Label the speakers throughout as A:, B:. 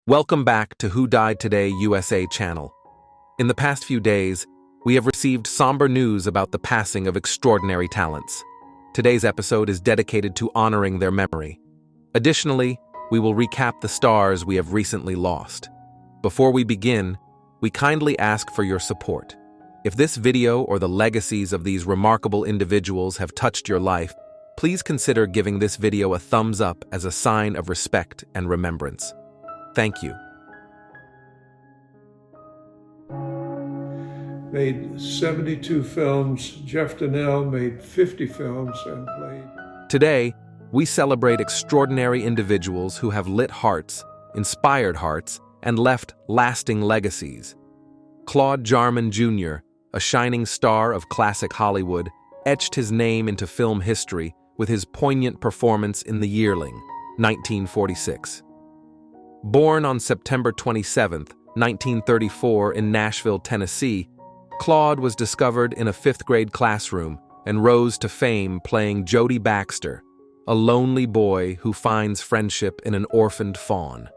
A: Welcome back to Who Died Today USA channel. In the past few days, we have received somber news about the passing of extraordinary talents. Today's episode is dedicated to honoring their memory. Additionally, we will recap the stars we have recently lost. Before we begin, we kindly ask for your support. If this video or the legacies of these remarkable individuals have touched your life, please consider giving this video a thumbs up as a sign of respect and remembrance. Thank you.
B: Made 72 films. Jeff Donnell made 50 films and played.
A: Today, we celebrate extraordinary individuals who have lit hearts, inspired hearts, and left lasting legacies. Claude Jarman Jr., a shining star of classic Hollywood, etched his name into film history with his poignant performance in The Yearling, 1946. Born on September 27, 1934 in Nashville, Tennessee, Claude was discovered in a fifth-grade classroom and rose to fame playing Jody Baxter, a lonely boy who finds friendship in an orphaned fawn.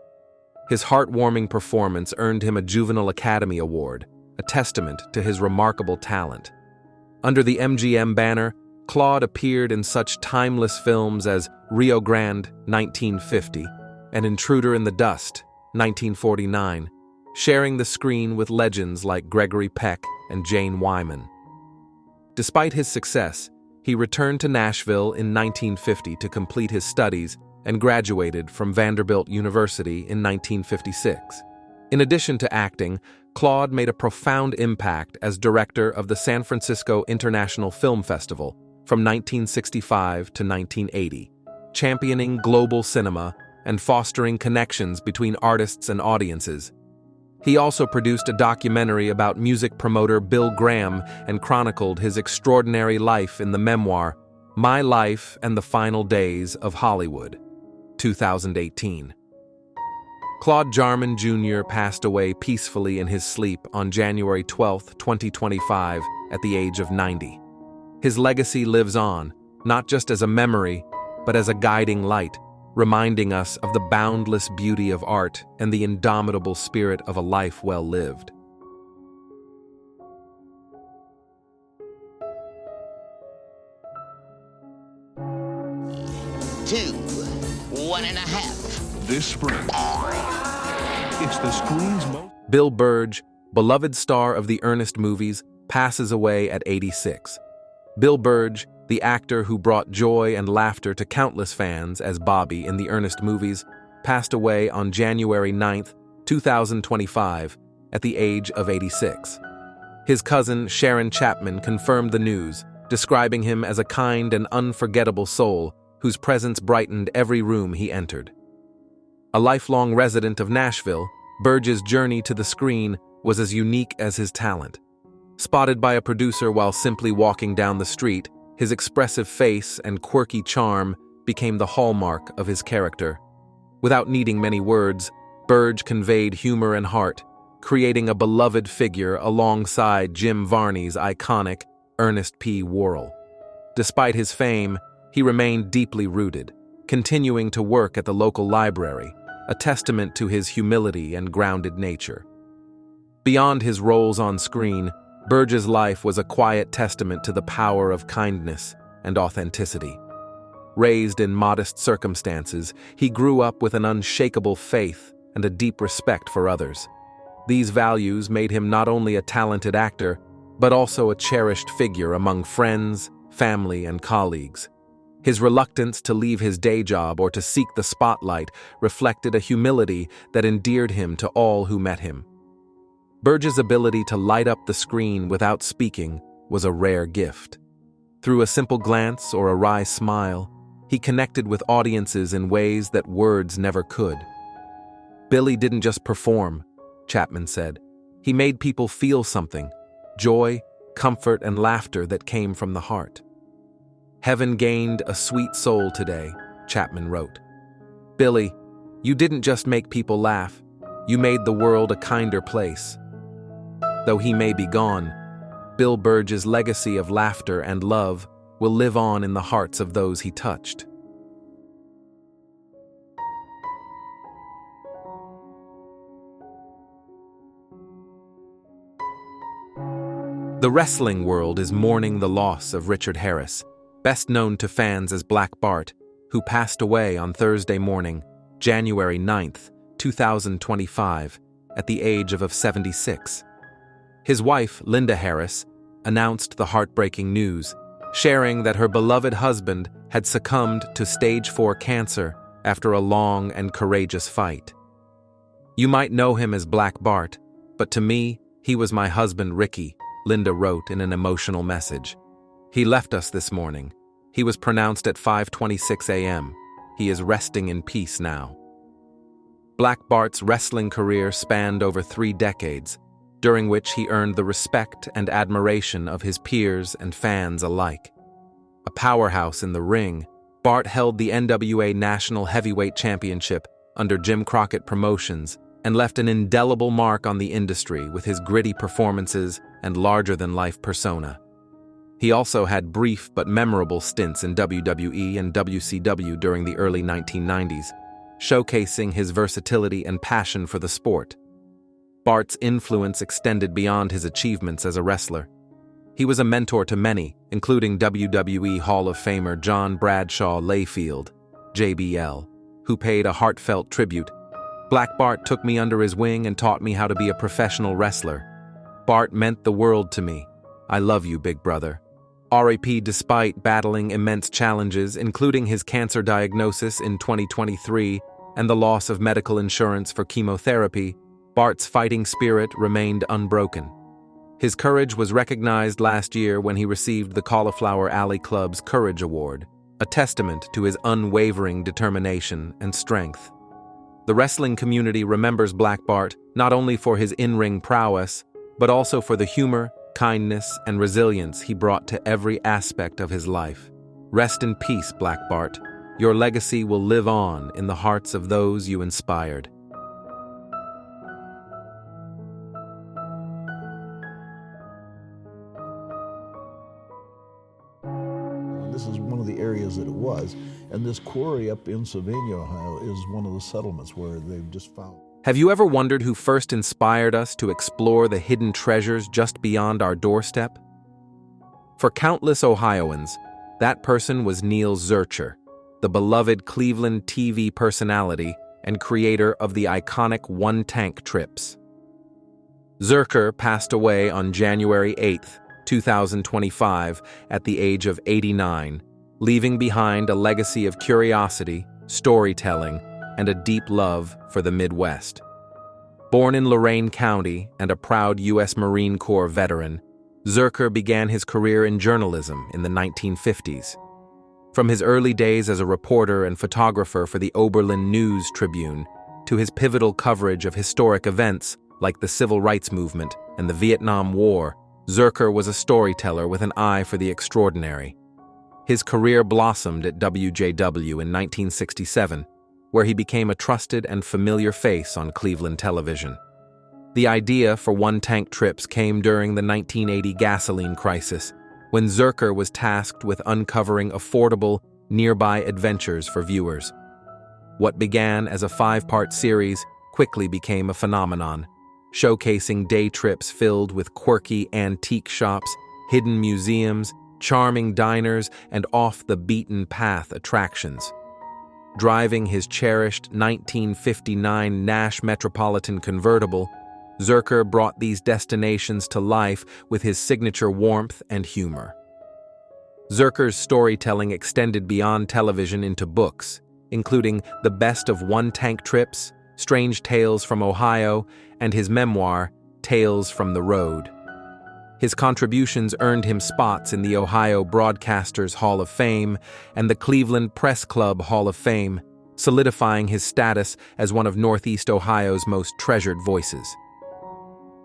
A: His heartwarming performance earned him a Juvenile Academy Award, a testament to his remarkable talent. Under the MGM banner, Claude appeared in such timeless films as Rio Grande, 1950, and Intruder in the Dust, 1949, sharing the screen with legends like Gregory Peck and Jane Wyman. Despite his success, he returned to Nashville in 1950 to complete his studies and graduated from Vanderbilt University in 1956. In addition to acting, Claude made a profound impact as director of the San Francisco International Film Festival from 1965 to 1980, championing global cinema and fostering connections between artists and audiences. He also produced a documentary about music promoter Bill Graham and chronicled his extraordinary life in the memoir, My Life and the Final Days of Hollywood, 2018. Claude Jarman Jr. passed away peacefully in his sleep on January 12, 2025, at the age of 90. His legacy lives on, not just as a memory, but as a guiding light, reminding us of the boundless beauty of art and the indomitable spirit of a life well lived.
C: Two, 1.5.
D: This spring, it's the screen's most...
A: Bill Burge, beloved star of the Ernest movies, passes away at 86. Bill Burge, the actor who brought joy and laughter to countless fans as Bobby in the Ernest movies, passed away on January 9, 2025, at the age of 86. His cousin, Sharon Chapman, confirmed the news, describing him as a kind and unforgettable soul whose presence brightened every room he entered. A lifelong resident of Nashville, Burge's journey to the screen was as unique as his talent. Spotted by a producer while simply walking down the street, his expressive face and quirky charm became the hallmark of his character. Without needing many words, Burge conveyed humor and heart, creating a beloved figure alongside Jim Varney's iconic Ernest P. Worrell. Despite his fame, he remained deeply rooted, continuing to work at the local library, a testament to his humility and grounded nature. Beyond his roles on screen, Burge's life was a quiet testament to the power of kindness and authenticity. Raised in modest circumstances, he grew up with an unshakable faith and a deep respect for others. These values made him not only a talented actor, but also a cherished figure among friends, family, and colleagues. His reluctance to leave his day job or to seek the spotlight reflected a humility that endeared him to all who met him. Burge's ability to light up the screen without speaking was a rare gift. Through a simple glance or a wry smile, he connected with audiences in ways that words never could. Billy didn't just perform, Chapman said. He made people feel something, joy, comfort, and laughter that came from the heart. Heaven gained a sweet soul today, Chapman wrote. Billy, you didn't just make people laugh, you made the world a kinder place. Though he may be gone, Bill Burge's legacy of laughter and love will live on in the hearts of those he touched. The wrestling world is mourning the loss of Richard Harris, best known to fans as Black Bart, who passed away on Thursday morning, January 9th, 2025, at the age of 76. His wife, Linda Harris, announced the heartbreaking news, sharing that her beloved husband had succumbed to stage 4 cancer after a long and courageous fight. "You might know him as Black Bart, but to me, he was my husband Ricky," Linda wrote in an emotional message. "He left us this morning. He was pronounced at 5:26 a.m. He is resting in peace now." Black Bart's wrestling career spanned over 3 decades, during which he earned the respect and admiration of his peers and fans alike. A powerhouse in the ring, Bart held the NWA National Heavyweight Championship under Jim Crockett Promotions and left an indelible mark on the industry with his gritty performances and larger-than-life persona. He also had brief but memorable stints in WWE and WCW during the early 1990s, showcasing his versatility and passion for the sport. Bart's influence extended beyond his achievements as a wrestler. He was a mentor to many, including WWE Hall of Famer John Bradshaw Layfield, JBL, who paid a heartfelt tribute. "Black Bart took me under his wing and taught me how to be a professional wrestler. Bart meant the world to me. I love you, big brother." RIP. Despite battling immense challenges, including his cancer diagnosis in 2023 and the loss of medical insurance for chemotherapy, Bart's fighting spirit remained unbroken. His courage was recognized last year when he received the Cauliflower Alley Club's Courage Award, a testament to his unwavering determination and strength. The wrestling community remembers Black Bart not only for his in-ring prowess, but also for the humor, kindness, and resilience he brought to every aspect of his life. Rest in peace, Black Bart. Your legacy will live on in the hearts of those you inspired.
C: This is one of the areas that it was, and this quarry up in Sylvania, Ohio, is one of the settlements where they've just found.
A: Have you ever wondered who first inspired us to explore the hidden treasures just beyond our doorstep? For countless Ohioans, that person was Neil Zurcher, the beloved Cleveland TV personality and creator of the iconic one-tank trips. Zerker passed away on January 8th, 2025, at the age of 89, leaving behind a legacy of curiosity, storytelling, and a deep love for the Midwest. Born in Lorain County and a proud U.S. Marine Corps veteran, Zurcher began his career in journalism in the 1950s. From his early days as a reporter and photographer for the Oberlin News Tribune to his pivotal coverage of historic events like the Civil Rights Movement and the Vietnam War, Zurcher was a storyteller with an eye for the extraordinary. His career blossomed at WJW in 1967, where he became a trusted and familiar face on Cleveland television. The idea for one-tank trips came during the 1980 gasoline crisis, when Zurcher was tasked with uncovering affordable, nearby adventures for viewers. What began as a 5-part series quickly became a phenomenon, showcasing day trips filled with quirky antique shops, hidden museums, charming diners, and off-the-beaten-path attractions. Driving his cherished 1959 Nash Metropolitan convertible, Zurcher brought these destinations to life with his signature warmth and humor. Zurcher's storytelling extended beyond television into books, including The Best of One-Tank Trips, Strange Tales from Ohio, and his memoir, Tales from the Road. His contributions earned him spots in the Ohio Broadcasters Hall of Fame and the Cleveland Press Club Hall of Fame, solidifying his status as one of Northeast Ohio's most treasured voices.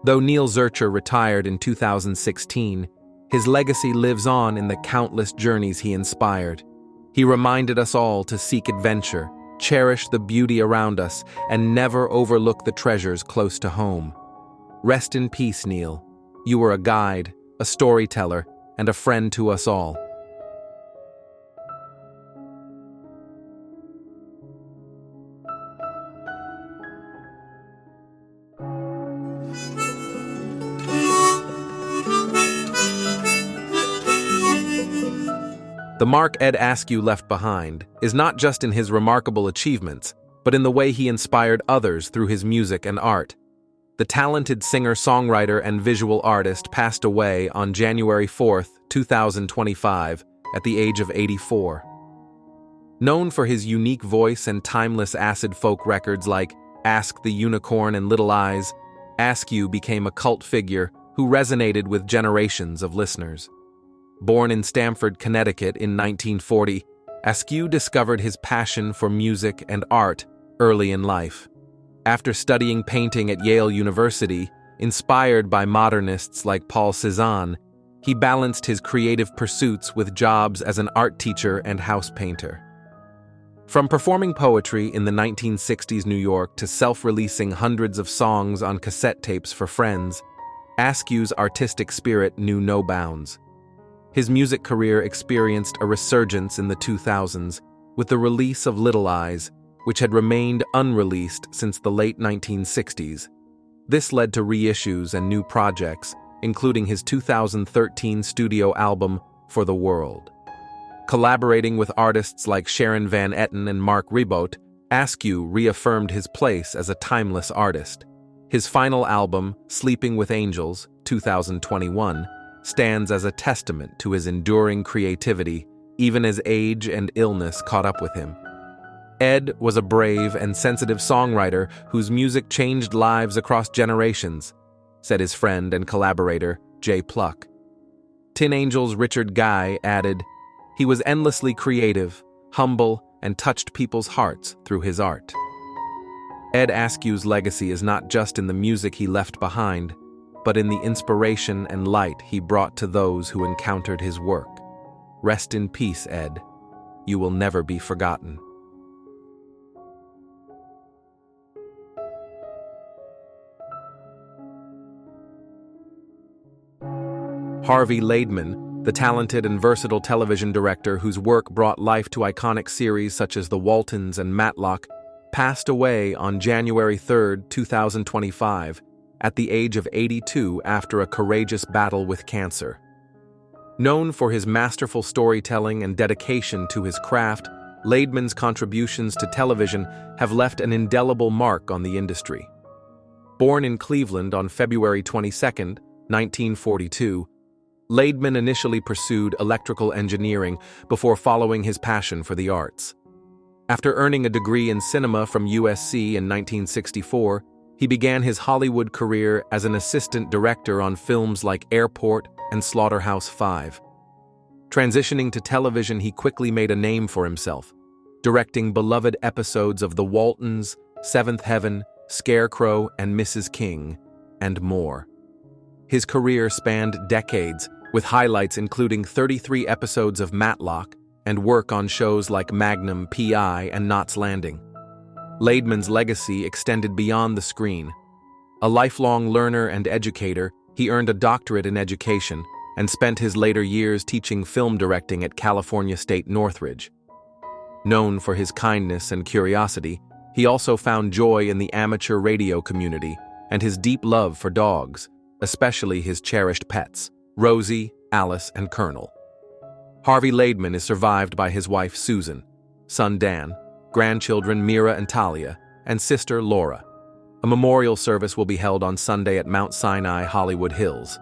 A: Though Neil Zurcher retired in 2016, his legacy lives on in the countless journeys he inspired. He reminded us all to seek adventure, cherish the beauty around us, and never overlook the treasures close to home. Rest in peace, Neil. You were a guide, a storyteller, and a friend to us all. The mark Ed Askew left behind is not just in his remarkable achievements, but in the way he inspired others through his music and art. The talented singer-songwriter and visual artist passed away on January 4, 2025, at the age of 84. Known for his unique voice and timeless acid folk records like Ask the Unicorn and Little Eyes, Askew became a cult figure who resonated with generations of listeners. Born in Stamford, Connecticut in 1940, Askew discovered his passion for music and art early in life. After studying painting at Yale University, inspired by modernists like Paul Cézanne, he balanced his creative pursuits with jobs as an art teacher and house painter. From performing poetry in the 1960s New York to self-releasing hundreds of songs on cassette tapes for friends, Askew's artistic spirit knew no bounds. His music career experienced a resurgence in the 2000s with the release of Little Eyes, which had remained unreleased since the late 1960s. This led to reissues and new projects, including his 2013 studio album, For the World. Collaborating with artists like Sharon Van Etten and Mark Ribot, Askew reaffirmed his place as a timeless artist. His final album, Sleeping with Angels, 2021, stands as a testament to his enduring creativity, even as age and illness caught up with him. Ed was a brave and sensitive songwriter whose music changed lives across generations, said his friend and collaborator, Jay Pluck. Tin Angel's Richard Guy added, "He was endlessly creative, humble, and touched people's hearts through his art." Ed Askew's legacy is not just in the music he left behind, but in the inspiration and light he brought to those who encountered his work. Rest in peace, Ed. You will never be forgotten. Harvey Ladman, the talented and versatile television director whose work brought life to iconic series such as The Waltons and Matlock, passed away on January 3, 2025, at the age of 82 after a courageous battle with cancer. Known for his masterful storytelling and dedication to his craft, Ladman's contributions to television have left an indelible mark on the industry. Born in Cleveland on February 22, 1942, Ladman initially pursued electrical engineering before following his passion for the arts. After earning a degree in cinema from USC in 1964, he began his Hollywood career as an assistant director on films like Airport and Slaughterhouse-Five. Transitioning to television, he quickly made a name for himself, directing beloved episodes of The Waltons, Seventh Heaven, Scarecrow, and Mrs. King, and more. His career spanned decades, with highlights including 33 episodes of Matlock and work on shows like Magnum, P.I., and Knots Landing. Ladman's legacy extended beyond the screen. A lifelong learner and educator, he earned a doctorate in education and spent his later years teaching film directing at California State Northridge. Known for his kindness and curiosity, he also found joy in the amateur radio community and his deep love for dogs, especially his cherished pets, Rosie, Alice, and Colonel. Harvey Ladman is survived by his wife Susan, son Dan, grandchildren Mira and Talia, and sister Laura. A memorial service will be held on Sunday at Mount Sinai, Hollywood Hills.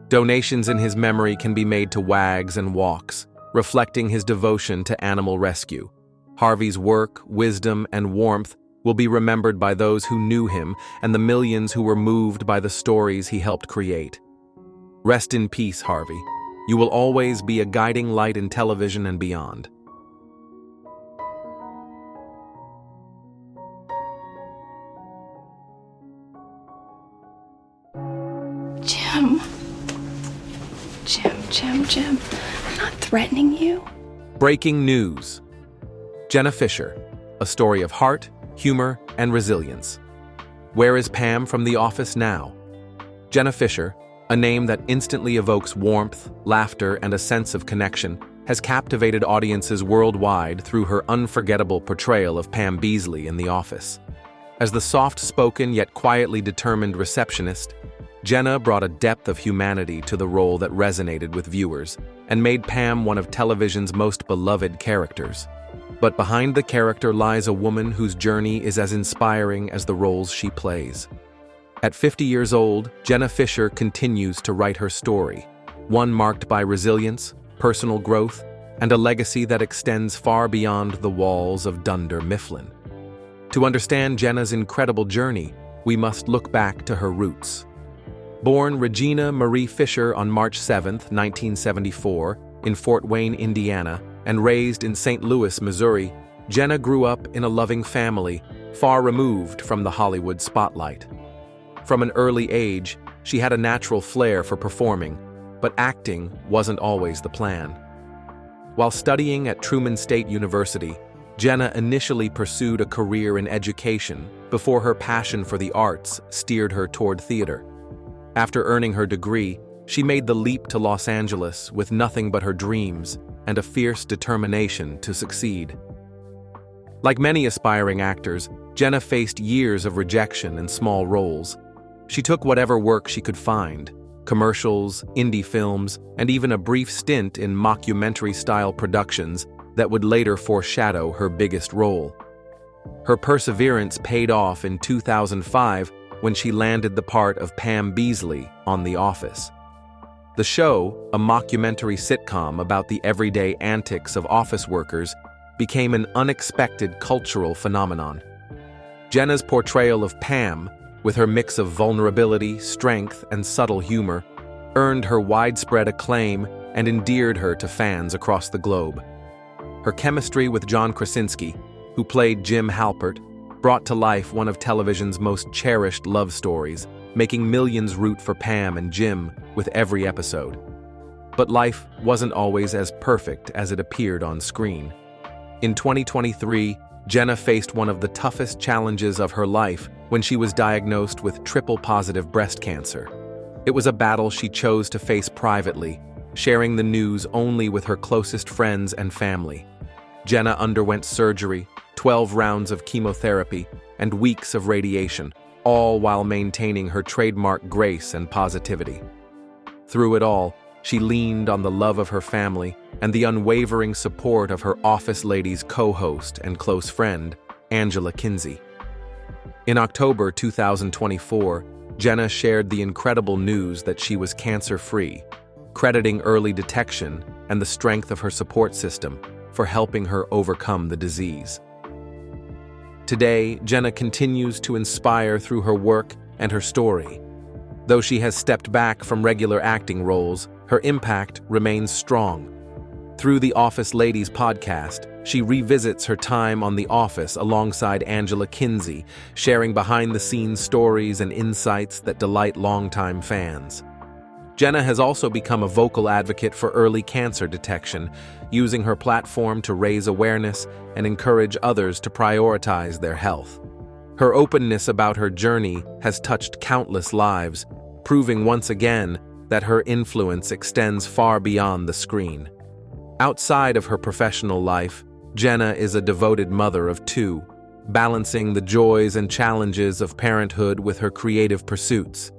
A: Donations in his memory can be made to Wags and Walks, reflecting his devotion to animal rescue. Harvey's work, wisdom, and warmth will be remembered by those who knew him and the millions who were moved by the stories he helped create. Rest in peace, Harvey. You will always be a guiding light in television and beyond.
E: Jim, I'm not threatening you.
A: Breaking news. Jenna Fisher, a story of heart, humor, and resilience. Where is Pam from The Office now? Jenna Fisher, a name that instantly evokes warmth, laughter, and a sense of connection, has captivated audiences worldwide through her unforgettable portrayal of Pam Beesly in The Office. As the soft-spoken yet quietly determined receptionist, Jenna brought a depth of humanity to the role that resonated with viewers and made Pam one of television's most beloved characters. But behind the character lies a woman whose journey is as inspiring as the roles she plays. At 50 years old, Jenna Fisher continues to write her story, one marked by resilience, personal growth, and a legacy that extends far beyond the walls of Dunder Mifflin. To understand Jenna's incredible journey, we must look back to her roots. Born Regina Marie Fisher on March 7, 1974, in Fort Wayne, Indiana, and raised in St. Louis, Missouri, Jenna grew up in a loving family, far removed from the Hollywood spotlight. From an early age, she had a natural flair for performing, but acting wasn't always the plan. While studying at Truman State University, Jenna initially pursued a career in education before her passion for the arts steered her toward theater. After earning her degree, she made the leap to Los Angeles with nothing but her dreams and a fierce determination to succeed. Like many aspiring actors, Jenna faced years of rejection and small roles. She took whatever work she could find: commercials, indie films, and even a brief stint in mockumentary-style productions that would later foreshadow her biggest role. Her perseverance paid off in 2005 when she landed the part of Pam Beesly on The Office. The show, a mockumentary sitcom about the everyday antics of office workers, became an unexpected cultural phenomenon. Jenna's portrayal of Pam, with her mix of vulnerability, strength, and subtle humor, earned her widespread acclaim and endeared her to fans across the globe. Her chemistry with John Krasinski, who played Jim Halpert, brought to life one of television's most cherished love stories, making millions root for Pam and Jim with every episode. But life wasn't always as perfect as it appeared on screen. In 2023, Jenna faced one of the toughest challenges of her life when she was diagnosed with triple-positive breast cancer. It was a battle she chose to face privately, sharing the news only with her closest friends and family. Jenna underwent surgery, 12 rounds of chemotherapy, and weeks of radiation, all while maintaining her trademark grace and positivity. Through it all, she leaned on the love of her family and the unwavering support of her office lady's co-host and close friend, Angela Kinsey. In October 2024, Jenna shared the incredible news that she was cancer-free, crediting early detection and the strength of her support system for helping her overcome the disease. Today, Jenna continues to inspire through her work and her story. Though she has stepped back from regular acting roles, her impact remains strong. Through the Office Ladies podcast, she revisits her time on The Office alongside Angela Kinsey, sharing behind-the-scenes stories and insights that delight longtime fans. Jenna has also become a vocal advocate for early cancer detection, using her platform to raise awareness and encourage others to prioritize their health. Her openness about her journey has touched countless lives, proving once again that her influence extends far beyond the screen. Outside of her professional life, Jenna is a devoted mother of two, balancing the joys and challenges of parenthood with her creative pursuits.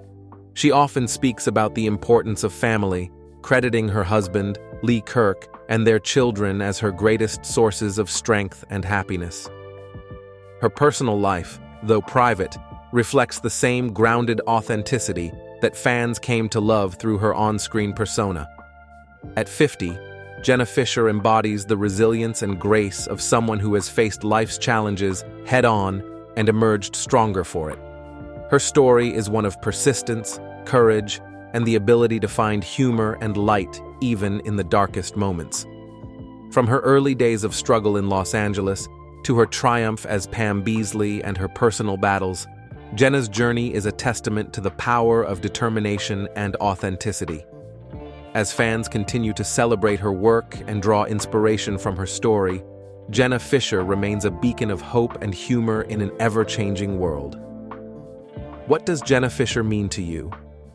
A: She often speaks about the importance of family, crediting her husband, Lee Kirk, and their children as her greatest sources of strength and happiness. Her personal life, though private, reflects the same grounded authenticity that fans came to love through her on-screen persona. At 50, Jenna Fisher embodies the resilience and grace of someone who has faced life's challenges head-on and emerged stronger for it. Her story is one of persistence, courage, and the ability to find humor and light even in the darkest moments. From her early days of struggle in Los Angeles to her triumph as Pam Beesly and her personal battles, Jenna's journey is a testament to the power of determination and authenticity. As fans continue to celebrate her work and draw inspiration from her story, Jenna Fisher remains a beacon of hope and humor in an ever-changing world. What does Jenna Fisher mean to you?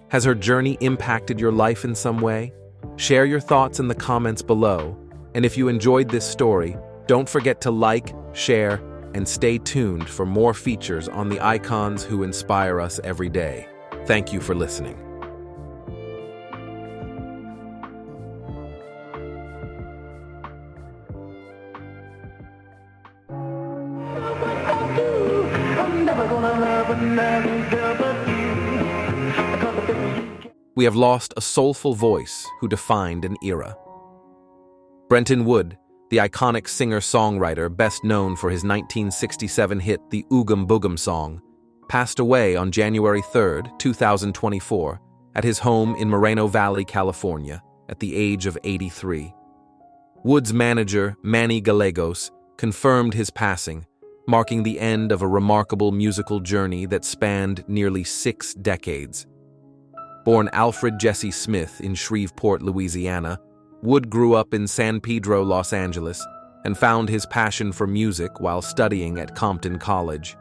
A: Has her journey impacted your life in some way? Share your thoughts in the comments below, and if you enjoyed this story, don't forget to like, share, and stay tuned for more features on the icons who inspire us every day. Thank you for listening. We have lost a soulful voice who defined an era. Brenton Wood, the iconic singer-songwriter best known for his 1967 hit The Oogum Boogum Song, passed away on January 3, 2024, at his home in Moreno Valley, California, at the age of 83. Wood's manager, Manny Gallegos, confirmed his passing, marking the end of a remarkable musical journey that spanned nearly 6 decades. Born Alfred Jesse Smith in Shreveport, Louisiana, Wood grew up in San Pedro, Los Angeles, and found his passion for music while studying at Compton College.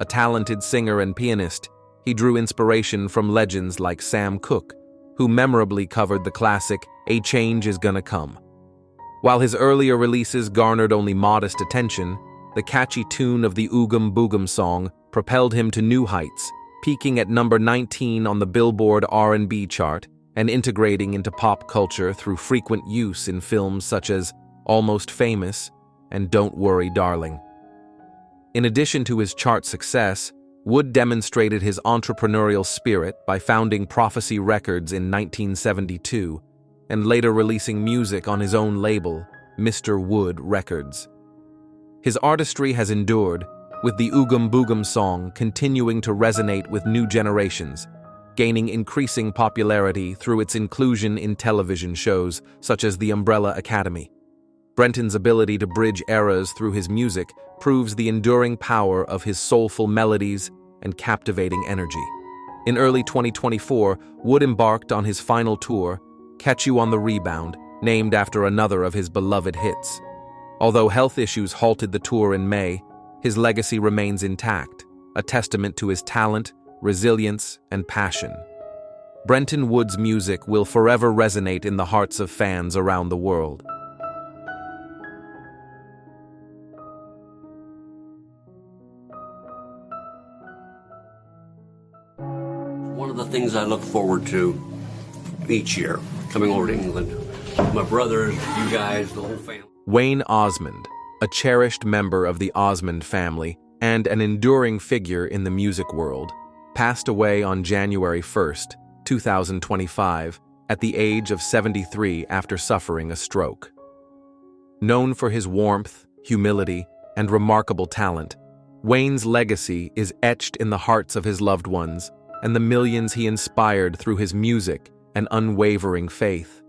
A: A talented singer and pianist, he drew inspiration from legends like Sam Cooke, who memorably covered the classic A Change Is Gonna Come. While his earlier releases garnered only modest attention, the catchy tune of the Oogum Boogum Song propelled him to new heights, peaking at number 19 on the Billboard R&B chart and integrating into pop culture through frequent use in films such as Almost Famous and Don't Worry, Darling. In addition to his chart success, Wood demonstrated his entrepreneurial spirit by founding Prophecy Records in 1972 and later releasing music on his own label, Mr. Wood Records. His artistry has endured, with the Oogum Boogum Song continuing to resonate with new generations, gaining increasing popularity through its inclusion in television shows such as The Umbrella Academy. Brenton's ability to bridge eras through his music proves the enduring power of his soulful melodies and captivating energy. In early 2024, Wood embarked on his final tour, Catch You on the Rebound, named after another of his beloved hits. Although health issues halted the tour in May, his legacy remains intact, a testament to his talent, resilience, and passion. Brenton Wood's music will forever resonate in the hearts of fans around the world.
F: One of the things I look forward to each year, coming over to England, my brothers, you guys, the whole family.
A: Wayne Osmond, a cherished member of the Osmond family and an enduring figure in the music world, passed away on January 1, 2025, at the age of 73 after suffering a stroke. Known for his warmth, humility, and remarkable talent, Wayne's legacy is etched in the hearts of his loved ones and the millions he inspired through his music and unwavering faith.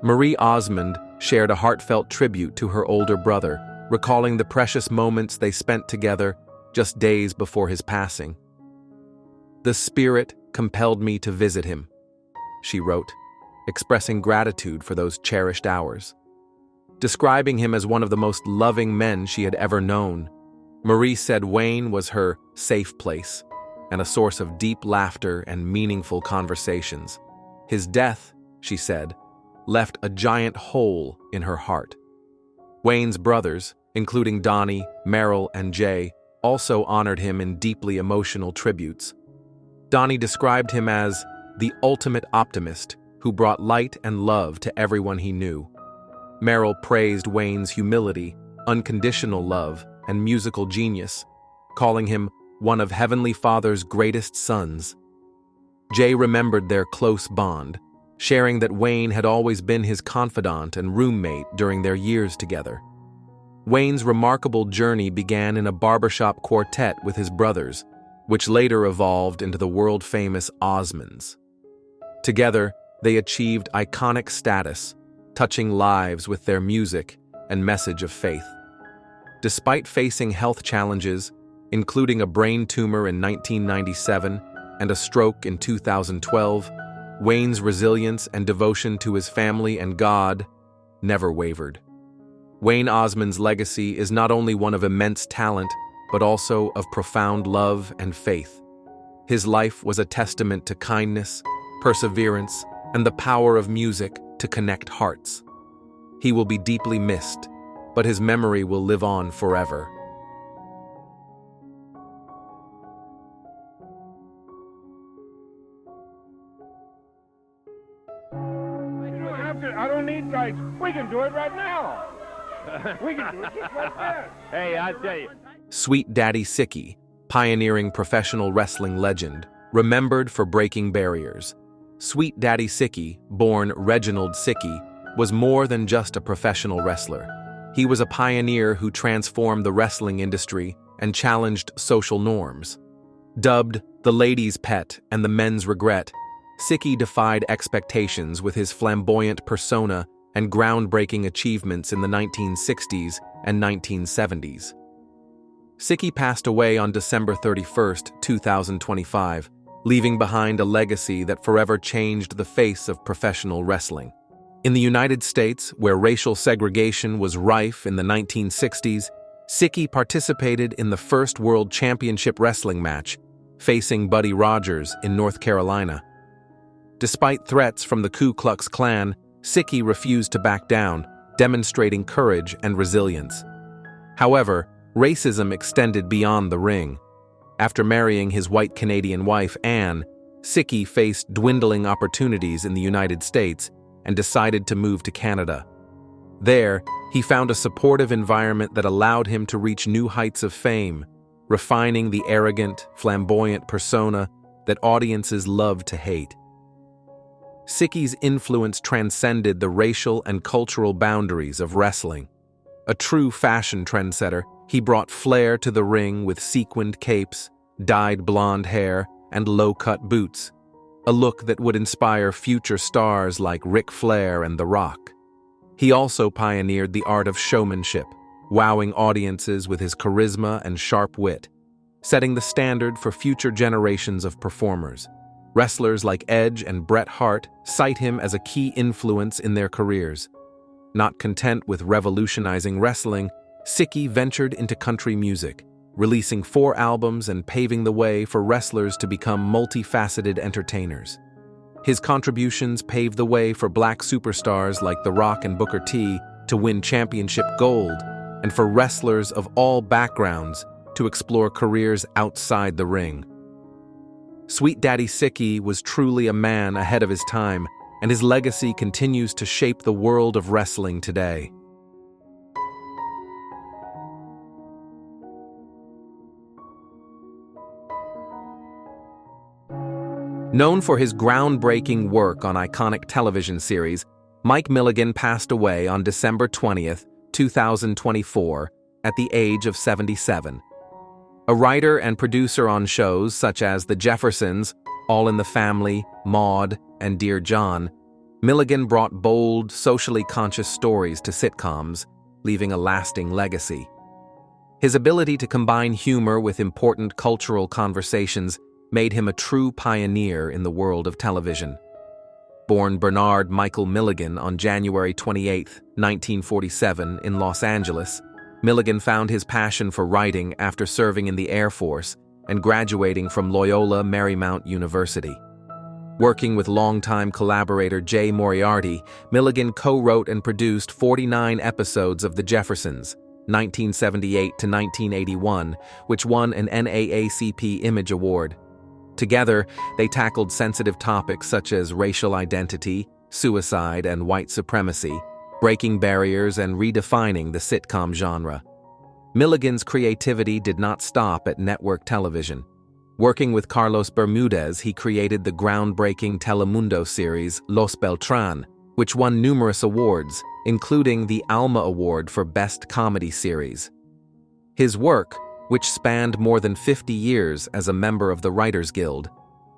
A: Marie Osmond shared a heartfelt tribute to her older brother, recalling the precious moments they spent together just days before his passing. "The spirit compelled me to visit him," she wrote, expressing gratitude for those cherished hours. Describing him as one of the most loving men she had ever known, Marie said Wayne was her safe place and a source of deep laughter and meaningful conversations. His death, she said, left a giant hole in her heart. Wayne's brothers, including Donnie, Merrill, and Jay, also honored him in deeply emotional tributes. Donnie described him as the ultimate optimist who brought light and love to everyone he knew. Merrill praised Wayne's humility, unconditional love, and musical genius, calling him one of Heavenly Father's greatest sons. Jay remembered their close bond, sharing that Wayne had always been his confidant and roommate during their years together. Wayne's remarkable journey began in a barbershop quartet with his brothers, which later evolved into the world-famous Osmonds. Together, they achieved iconic status, touching lives with their music and message of faith. Despite facing health challenges, including a brain tumor in 1997 and a stroke in 2012, Wayne's resilience and devotion to his family and God never wavered. Wayne Osmond's legacy is not only one of immense talent, but also of profound love and faith. His life was a testament to kindness, perseverance, and the power of music to connect hearts. He will be deeply missed, but his memory will live on forever.
G: I don't need tights. We can do it right now. We can do it just like that. Hey, I tell you.
A: Sweet Daddy Sicky, pioneering professional wrestling legend, remembered for breaking barriers. Sweet Daddy Sicky, born Reginald Sicky, was more than just a professional wrestler. He was a pioneer who transformed the wrestling industry and challenged social norms. Dubbed the ladies' pet and the men's regret, Sicky defied expectations with his flamboyant persona and groundbreaking achievements in the 1960s and 1970s. Sicky passed away on December 31, 2025, leaving behind a legacy that forever changed the face of professional wrestling. In the United States, where racial segregation was rife in the 1960s, Sicky participated in the first World Championship Wrestling match, facing Buddy Rogers in North Carolina. Despite threats from the Ku Klux Klan, Sicky refused to back down, demonstrating courage and resilience. However, racism extended beyond the ring. After marrying his white Canadian wife, Anne, Sicky faced dwindling opportunities in the United States and decided to move to Canada. There, he found a supportive environment that allowed him to reach new heights of fame, refining the arrogant, flamboyant persona that audiences loved to hate. Sicky's influence transcended the racial and cultural boundaries of wrestling. A true fashion trendsetter, he brought flair to the ring with sequined capes, dyed blonde hair, and low-cut boots, a look that would inspire future stars like Ric Flair and The Rock. He also pioneered the art of showmanship, wowing audiences with his charisma and sharp wit, setting the standard for future generations of performers. Wrestlers like Edge and Bret Hart cite him as a key influence in their careers. Not content with revolutionizing wrestling, Sicky ventured into country music, releasing 4 albums and paving the way for wrestlers to become multifaceted entertainers. His contributions paved the way for black superstars like The Rock and Booker T to win championship gold, and for wrestlers of all backgrounds to explore careers outside the ring. Sweet Daddy Sicky was truly a man ahead of his time, and his legacy continues to shape the world of wrestling today. Known for his groundbreaking work on iconic television series, Mike Milligan passed away on December 20th, 2024, at the age of 77. A writer and producer on shows such as The Jeffersons, All in the Family, Maude, and Dear John, Milligan brought bold, socially conscious stories to sitcoms, leaving a lasting legacy. His ability to combine humor with important cultural conversations made him a true pioneer in the world of television. Born Bernard Michael Milligan on January 28, 1947, in Los Angeles, Milligan found his passion for writing after serving in the Air Force and graduating from Loyola Marymount University. Working with longtime collaborator Jay Moriarty, Milligan co-wrote and produced 49 episodes of The Jeffersons, 1978 to 1981, which won an NAACP Image Award. Together, they tackled sensitive topics such as racial identity, suicide, and white supremacy, breaking barriers and redefining the sitcom genre. Milligan's creativity did not stop at network television. Working with Carlos Bermudez, he created the groundbreaking Telemundo series Los Beltran, which won numerous awards, including the Alma Award for Best Comedy Series. His work, which spanned more than 50 years as a member of the Writers Guild,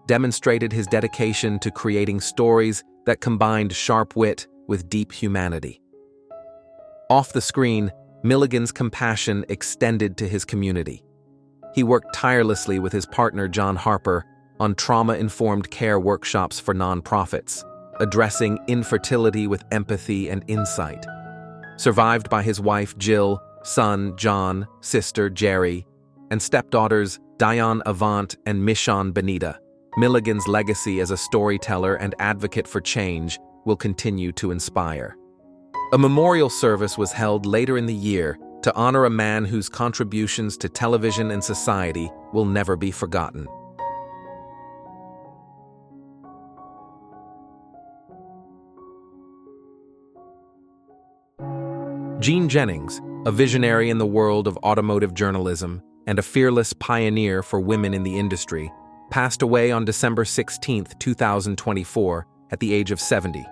A: demonstrated his dedication to creating stories that combined sharp wit with deep humanity. Off the screen, Milligan's compassion extended to his community. He worked tirelessly with his partner John Harper on trauma-informed care workshops for nonprofits, addressing infertility with empathy and insight. Survived by his wife Jill, son John, sister Jerry, and stepdaughters Diane Avant and Michonne Benita, Milligan's legacy as a storyteller and advocate for change will continue to inspire. A memorial service was held later in the year to honor a man whose contributions to television and society will never be forgotten. Gene Jennings, a visionary in the world of automotive journalism and a fearless pioneer for women in the industry, passed away on December 16, 2024, at the age of 70.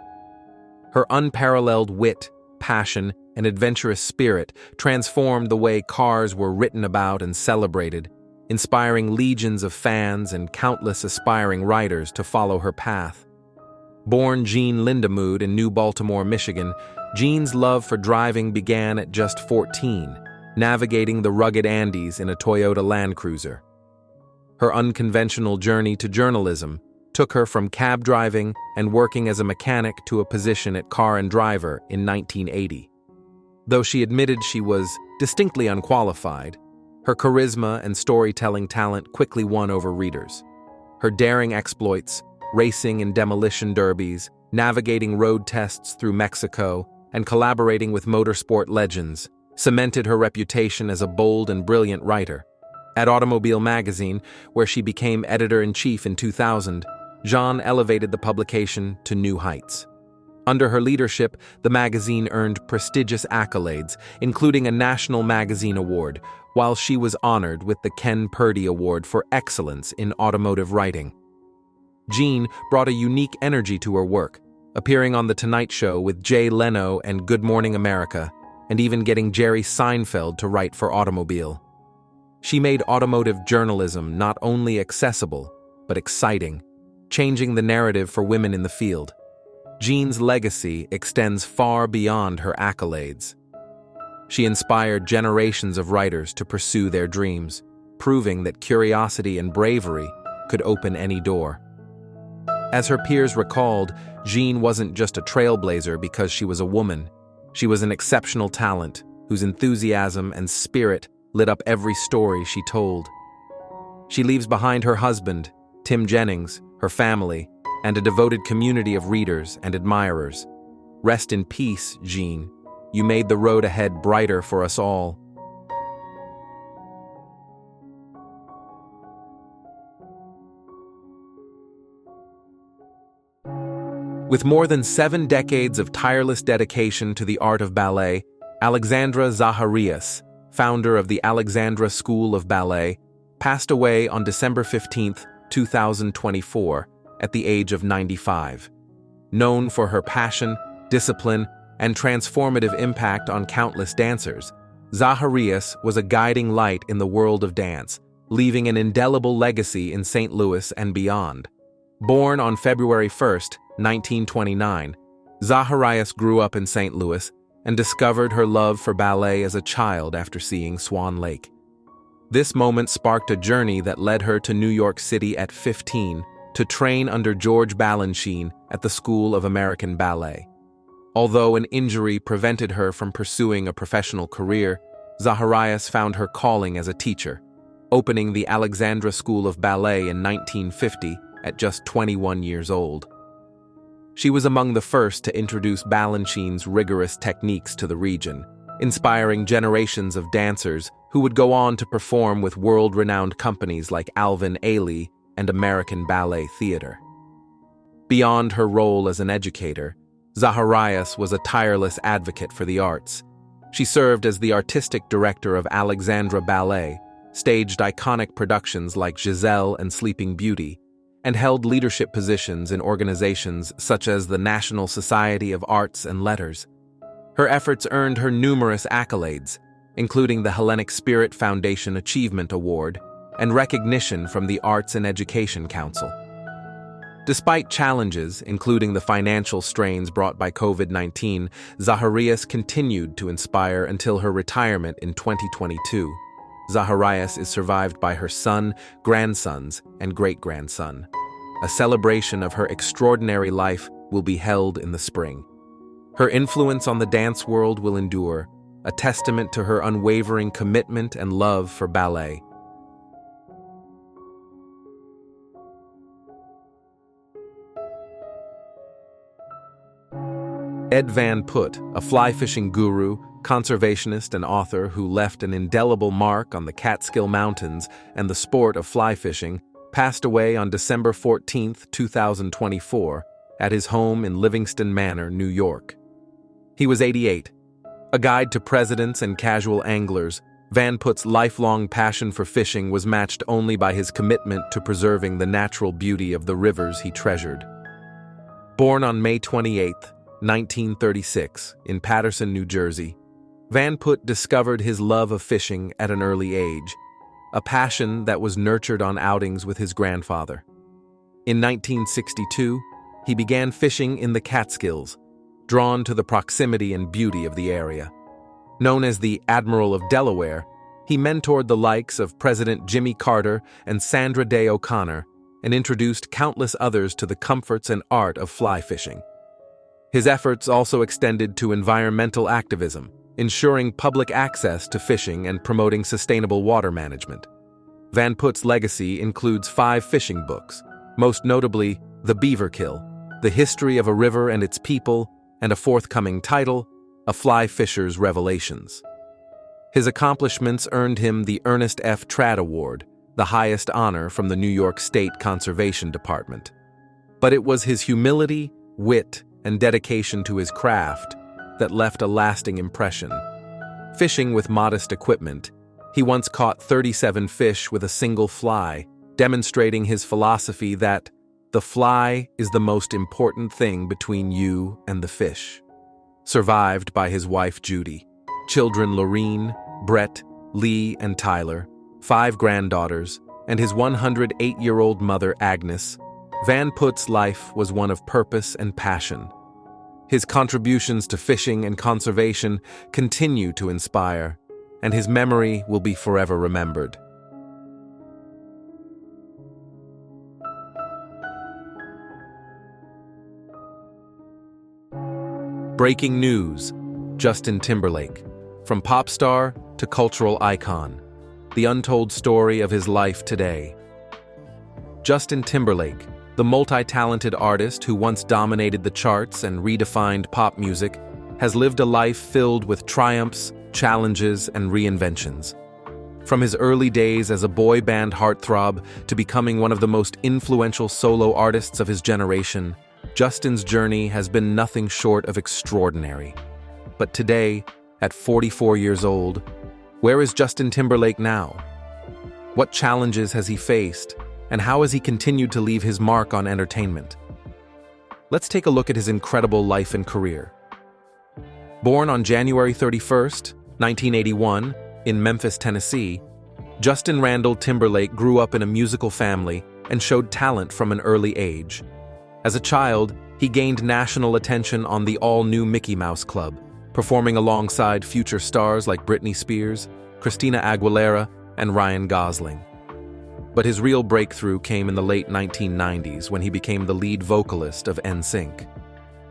A: Her unparalleled wit, passion, and adventurous spirit transformed the way cars were written about and celebrated, inspiring legions of fans and countless aspiring writers to follow her path. Born Jean Lindemood in New Baltimore, Michigan, Jean's love for driving began at just 14, navigating the rugged Andes in a Toyota Land Cruiser. Her unconventional journey to journalism took her from cab driving and working as a mechanic to a position at Car and Driver in 1980. Though she admitted she was distinctly unqualified, her charisma and storytelling talent quickly won over readers. Her daring exploits, racing in demolition derbies, navigating road tests through Mexico, and collaborating with motorsport legends, cemented her reputation as a bold and brilliant writer. At Automobile magazine, where she became editor-in-chief in 2000, Jean elevated the publication to new heights. Under her leadership, the magazine earned prestigious accolades, including a National Magazine Award, while she was honored with the Ken Purdy Award for Excellence in Automotive Writing. Jean brought a unique energy to her work, appearing on The Tonight Show with Jay Leno and Good Morning America, and even getting Jerry Seinfeld to write for Automobile. She made automotive journalism not only accessible, but exciting, changing the narrative for women in the field. Jean's legacy extends far beyond her accolades. She inspired generations of writers to pursue their dreams, proving that curiosity and bravery could open any door. As her peers recalled, Jean wasn't just a trailblazer because she was a woman. She was an exceptional talent whose enthusiasm and spirit lit up every story she told. She leaves behind her husband, Tim Jennings, her family, and a devoted community of readers and admirers. Rest in peace, Jean. You made the road ahead brighter for us all. With more than 7 decades of tireless dedication to the art of ballet, Alexandra Zaharias, founder of the Alexandra School of Ballet, passed away on December 15, 2024, at the age of 95. Known for her passion, discipline, and transformative impact on countless dancers, Zaharias was a guiding light in the world of dance, leaving an indelible legacy in St. Louis and beyond. Born on February 1, 1929, Zaharias grew up in St. Louis and discovered her love for ballet as a child after seeing Swan Lake. This moment sparked a journey that led her to New York City at 15 to train under George Balanchine at the School of American Ballet. Although an injury prevented her from pursuing a professional career, Zaharias found her calling as a teacher, opening the Alexandra School of Ballet in 1950 at just 21 years old. She was among the first to introduce Balanchine's rigorous techniques to the region, inspiring generations of dancers who would go on to perform with world-renowned companies like Alvin Ailey and American Ballet Theatre. Beyond her role as an educator, Zaharias was a tireless advocate for the arts. She served as the artistic director of Alexandra Ballet, staged iconic productions like Giselle and Sleeping Beauty, and held leadership positions in organizations such as the National Society of Arts and Letters. Her efforts earned her numerous accolades, including the Hellenic Spirit Foundation Achievement Award and recognition from the Arts and Education Council. Despite challenges, including the financial strains brought by COVID-19, Zaharias continued to inspire until her retirement in 2022. Zaharias is survived by her son, grandsons, and great-grandson. A celebration of her extraordinary life will be held in the spring. Her influence on the dance world will endure, a testament to her unwavering commitment and love for ballet. Ed Van Putt, a fly fishing guru, conservationist, and author who left an indelible mark on the Catskill Mountains and the sport of fly fishing, passed away on December 14, 2024, at his home in Livingston Manor, New York. He was 88. A guide to presidents and casual anglers, Van Putt's lifelong passion for fishing was matched only by his commitment to preserving the natural beauty of the rivers he treasured. Born on May 28, 1936, in Paterson, New Jersey, Van Putt discovered his love of fishing at an early age, a passion that was nurtured on outings with his grandfather. In 1962, he began fishing in the Catskills, drawn to the proximity and beauty of the area. Known as the Admiral of Delaware, he mentored the likes of President Jimmy Carter and Sandra Day O'Connor and introduced countless others to the comforts and art of fly fishing. His efforts also extended to environmental activism, ensuring public access to fishing and promoting sustainable water management. Van Putt's legacy includes 5 fishing books, most notably The Beaver Kill, The History of a River and Its People, and a forthcoming title, A Fly Fisher's Revelations. His accomplishments earned him the Ernest F. Tradd Award, the highest honor from the New York State Conservation Department. But it was his humility, wit, and dedication to his craft that left a lasting impression. Fishing with modest equipment, he once caught 37 fish with a single fly, demonstrating his philosophy that the fly is the most important thing between you and the fish. Survived by his wife Judy, children Lorene, Brett, Lee, and Tyler, 5 granddaughters, and his 108-year-old mother Agnes, Van Putt's life was one of purpose and passion. His contributions to fishing and conservation continue to inspire, and his memory will be forever remembered. Breaking news: Justin Timberlake. From pop star to cultural icon, the untold story of his life today. Justin Timberlake, the multi-talented artist who once dominated the charts and redefined pop music, has lived a life filled with triumphs, challenges, and reinventions. From his early days as a boy band heartthrob to becoming one of the most influential solo artists of his generation, Justin's journey has been nothing short of extraordinary. But today, at 44 years old, where is Justin Timberlake now? What challenges has he faced, and how has he continued to leave his mark on entertainment? Let's take a look at his incredible life and career. Born on January 31st, 1981, in Memphis, Tennessee, Justin Randall Timberlake grew up in a musical family and showed talent from an early age. As a child, he gained national attention on the all-new Mickey Mouse Club, performing alongside future stars like Britney Spears, Christina Aguilera, and Ryan Gosling. But his real breakthrough came in the late 1990s when he became the lead vocalist of NSYNC.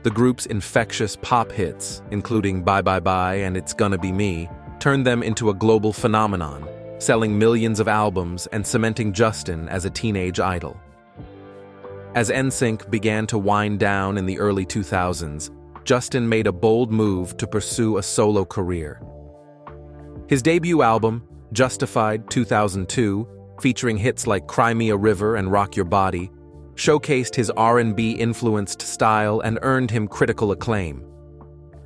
A: The group's infectious pop hits, including Bye Bye Bye and It's Gonna Be Me, turned them into a global phenomenon, selling millions of albums and cementing Justin as a teenage idol. As NSYNC began to wind down in the early 2000s, Justin made a bold move to pursue a solo career. His debut album, Justified 2002, featuring hits like Cry Me a River and Rock Your Body, showcased his R&B-influenced style and earned him critical acclaim.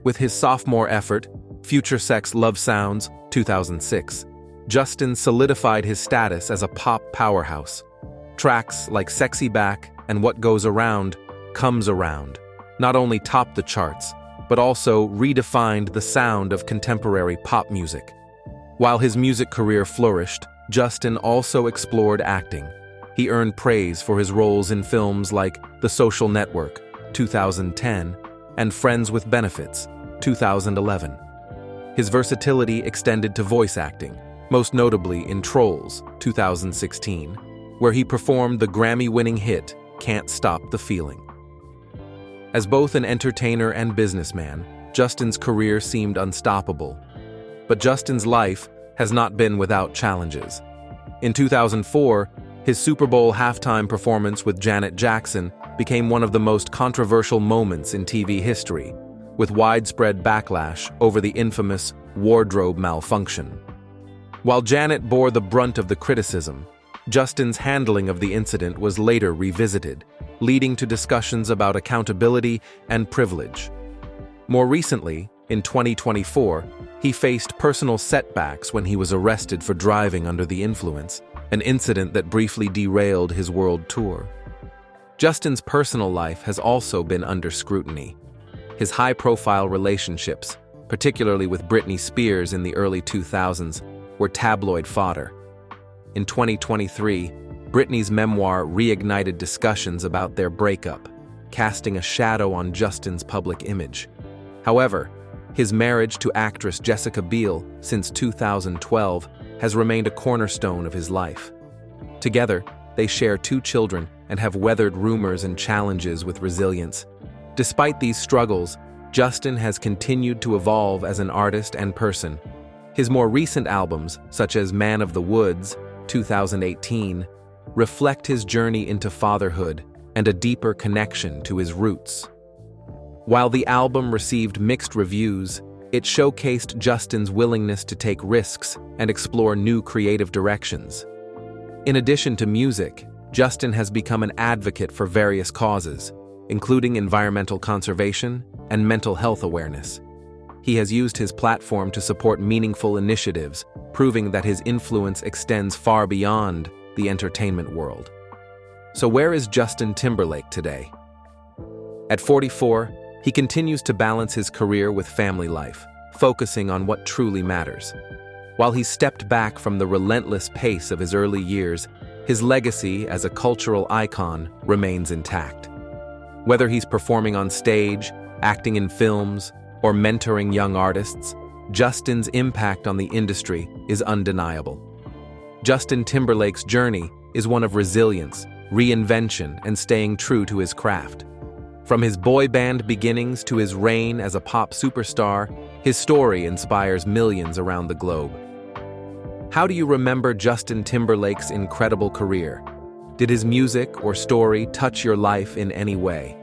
A: With his sophomore effort, Future Sex Love Sounds 2006, Justin solidified his status as a pop powerhouse. Tracks like Sexy Back and What Goes Around Comes Around not only topped the charts, but also redefined the sound of contemporary pop music. While his music career flourished, Justin also explored acting. He earned praise for his roles in films like The Social Network, 2010, and Friends with Benefits, 2011. His versatility extended to voice acting, most notably in Trolls, 2016, where he performed the Grammy-winning hit Can't Stop the Feeling. As both an entertainer and businessman, Justin's career seemed unstoppable. But Justin's life has not been without challenges. In 2004, his Super Bowl halftime performance with Janet Jackson became one of the most controversial moments in TV history, with widespread backlash over the infamous wardrobe malfunction. While Janet bore the brunt of the criticism, Justin's handling of the incident was later revisited, leading to discussions about accountability and privilege. More recently, In 2024, he faced personal setbacks when he was arrested for driving under the influence, an incident that briefly derailed his world tour. Justin's personal life has also been under scrutiny. His high-profile relationships, particularly with Britney Spears in the early 2000s, were tabloid fodder. In 2023, Britney's memoir reignited discussions about their breakup, casting a shadow on Justin's public image. However, his marriage to actress Jessica Biel since 2012 has remained a cornerstone of his life. Together, they share 2 children and have weathered rumors and challenges with resilience. Despite these struggles, Justin has continued to evolve as an artist and person. His more recent albums, such as Man of the Woods, 2018, reflect his journey into fatherhood and a deeper connection to his roots. While the album received mixed reviews, it showcased Justin's willingness to take risks and explore new creative directions. In addition to music, Justin has become an advocate for various causes, including environmental conservation and mental health awareness. He has used his platform to support meaningful initiatives, proving that his influence extends far beyond the entertainment world. So where is Justin Timberlake today? At 44, he continues to balance his career with family life, focusing on what truly matters. While he stepped back from the relentless pace of his early years, his legacy as a cultural icon remains intact. Whether he's performing on stage, acting in films, or mentoring young artists, Justin's impact on the industry is undeniable. Justin Timberlake's journey is one of resilience, reinvention, and staying true to his craft. From his boy band beginnings to his reign as a pop superstar, his story inspires millions around the globe. How do you remember Justin Timberlake's incredible career? Did his music or story touch your life in any way?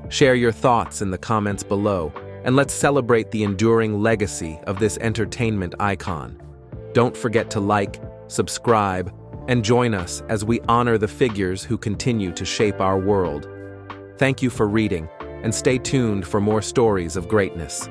A: Share your thoughts in the comments below, and let's celebrate the enduring legacy of this entertainment icon. Don't forget to like, subscribe, and join us as we honor the figures who continue to shape our world. Thank you for reading, and stay tuned for more stories of greatness.